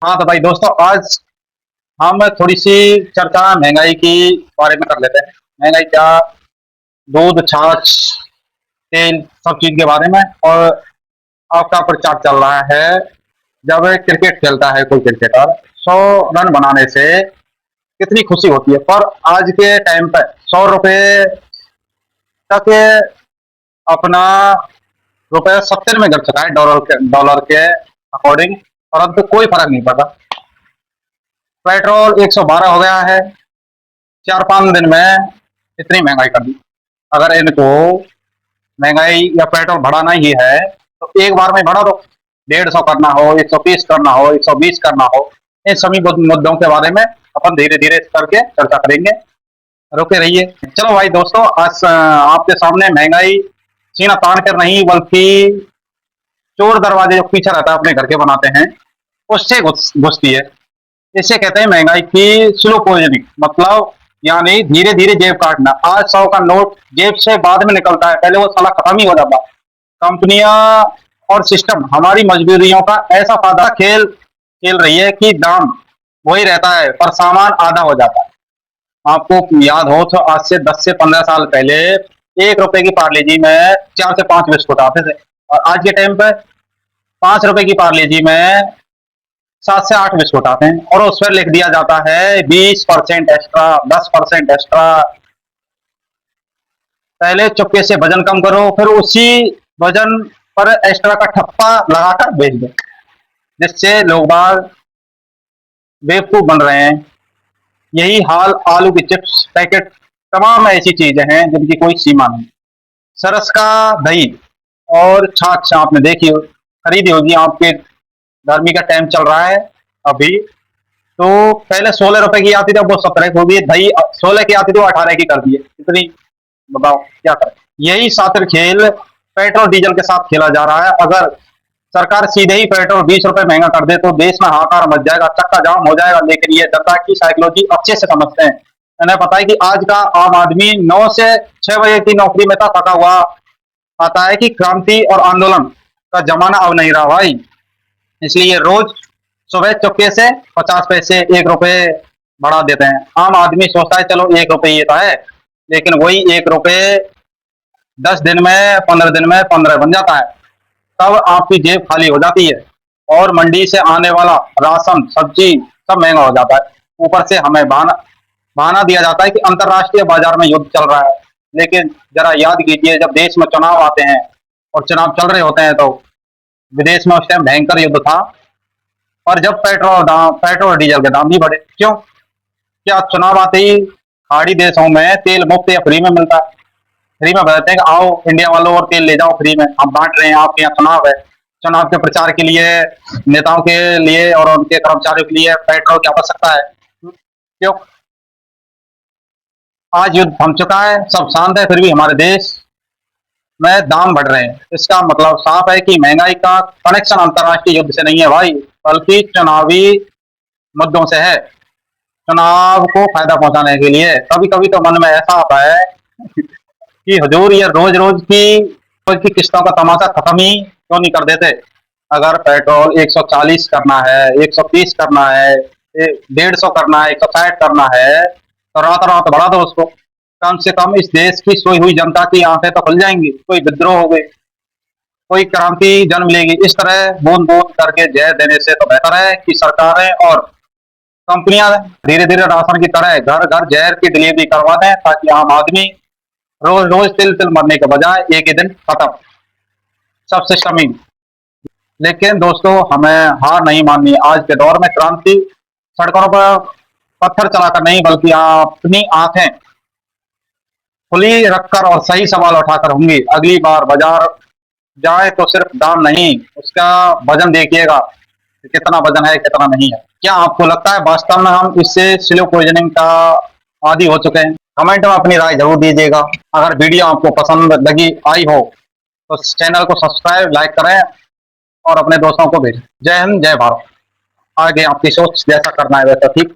हाँ तो भाई दोस्तों, आज हम थोड़ी सी चर्चा महंगाई की बारे में कर लेते हैं। महंगाई क्या, दूध, छाछ, तेल, सब चीज के बारे में। और आपका प्रचार चल रहा है, जब क्रिकेट खेलता है कोई क्रिकेटर 100 रन बनाने से कितनी खुशी होती है, पर आज के टाइम पर 100 रुपए तक अपना रुपए 70 में गिर चुका है, डॉलर के अकॉर्डिंग। परंतु कोई फर्क नहीं पड़ा। पेट्रोल 112 हो गया है, 4-5 दिन में इतनी महंगाई कर दी। अगर इनको महंगाई या पेट्रोल बढ़ाना ही है तो एक बार में बढ़ा दो। 150 करना हो, 130 करना हो, 120 करना हो, इन सभी मुद्दों के बारे में अपन धीरे धीरे करके चर्चा करेंगे। रुके रहिए। चलो भाई दोस्तों, आज आपके सामने महंगाई सीना तान कर नहीं, बल्कि चोर दरवाजे जो पीछे रहता है अपने घर के बनाते हैं, उससे घुसती है। इसे कहते हैं महंगाई की स्लो पॉइजनिंग। मतलब यानी धीरे धीरे जेब काटना। आज 100 का नोट जेब से बाद में निकलता है, पहले वो साला खत्म ही हो जाता। कंपनियां और सिस्टम हमारी मजबूरियों का ऐसा फायदा खेल खेल रही है कि दाम वही रहता है पर सामान आधा हो जाता है। आपको याद हो तो आज से 10 से 15 साल पहले 1 रुपए की पार्ले-जी में 4 से 5 बिस्कुट आते थे, और आज के टाइम पे 5 रुपए की पार्ले-जी में 7 से 8 बिस्कुट आते हैं, और उस पर लिख दिया जाता है 20% एक्स्ट्रा, 10% एक्स्ट्रा। पहले चुपके से वजन कम करो, फिर उसी वजन पर एक्स्ट्रा का ठप्पा लगाकर बेच दो, जिससे लोग बाग बेवकूफ बन रहे हैं। यही हाल आलू की चिप्स पैकेट, तमाम ऐसी चीजें हैं जिनकी कोई सीमा नहीं। सरस का दही और छाछ आपने देखी हो, खरीदी होगी, आपके गर्मी का टाइम चल रहा है अभी। तो पहले 16 रुपए की आती थी, अब वो 17 की हो गई। दही 16 की आती थी, वो 18 की कर दी है। इतनी, बताओ क्या करें। यही शातिर खेल पेट्रोल डीजल के साथ खेला जा रहा है। अगर सरकार सीधे ही पेट्रोल 20 रुपए महंगा कर दे तो देश में हाहाकार मच जाएगा, चक्का जाम हो जाएगा। लेकिन ये जनता की साइकोलॉजी अच्छे से समझते हैं। इन्हें पता है कि आज का आम आदमी 9 से 6 बजे की नौकरी में था, थका हुआ आता है कि क्रांति और आंदोलन का जमाना अब नहीं रहा भाई। इसलिए रोज सुबह चुपके से 50 पैसे, 1 रुपए बढ़ा देते हैं। आम आदमी सोचता है चलो 1 रुपए ये तो है, लेकिन वही 1 रुपए 10 दिन में, 15 दिन में 15 बन जाता है। तब आपकी जेब खाली हो जाती है, और मंडी से आने वाला राशन, सब्जी सब महंगा हो जाता है। ऊपर से हमें बहाना बहाना दिया जाता है कि अंतर्राष्ट्रीय बाजार में युद्ध चल रहा है। लेकिन जरा याद कीजिए, जब देश में चुनाव आते हैं और चुनाव चल रहे होते हैं, तो विदेश में उस टाइम भयंकर युद्ध था। और जब पेट्रोल और डीजल के दाम भी बढ़े, क्यों? क्या चुनाव आते ही खाड़ी देशों में तेल मुफ्त या फ्री में मिलता है? फ्री में बताते हैं कि आओ इंडिया वालों और तेल ले जाओ फ्री में, हम बांट रहे हैं, आपके यहाँ चुनाव है। चुनाव के प्रचार के लिए नेताओं के लिए और उनके कर्मचारियों के लिए पेट्रोल की आवश्यकता है। क्यों? आज युद्ध थम चुका है, सब शांत है, फिर भी हमारे देश में दाम बढ़ रहे हैं। इसका मतलब साफ है कि महंगाई का कनेक्शन अंतर्राष्ट्रीय युद्ध से नहीं है भाई, बल्कि चुनावी मुद्दों से है। चुनाव को फायदा पहुंचाने के लिए कभी कभी तो मन में ऐसा आता है कि हुजूर ये रोज की किस्तों का तमाशा खत्म ही क्यों नहीं कर देते। अगर पेट्रोल 140 करना है, 130 करना है, 150 करना है, 160 करना है, तो रात रात बढ़ा दो उसको। कम से कम इस देश की सोई हुई जनता की आंखें तो खुल जाएंगी, कोई विद्रोह हो गई, कोई क्रांति जन्म लेगी। इस तरह बूंद बूंद करके जहर देने से तो बेहतर है कि सरकारें और कंपनियां धीरे धीरे राशन की तरह घर घर जहर की डिलीवरी करवा दें, ताकि आम आदमी रोज रोज तिल तिल मरने के बजाय एक ही दिन खत्म, सब सिस्टम। लेकिन दोस्तों, हमें हार नहीं माननी। आज के दौर में क्रांति सड़कों पर पत्थर चलाकर नहीं, बल्कि अपनी आंखें खुली रखकर और सही सवाल उठाकर होंगी। अगली बार बाजार जाए तो सिर्फ दाम नहीं, उसका वजन देखिएगा कि कितना वजन है, कितना नहीं है। क्या आपको लगता है वास्तव में हम इससे स्लो पॉइजनिंग का आदी हो चुके हैं? कमेंट में अपनी राय जरूर दीजिएगा। अगर वीडियो आपको पसंद लगी आई हो तो चैनल को सब्सक्राइब, लाइक करें और अपने दोस्तों को भेजें। जय हिंद, जय भारत। आगे आपकी सोच जैसा करना है वैसा ठीक।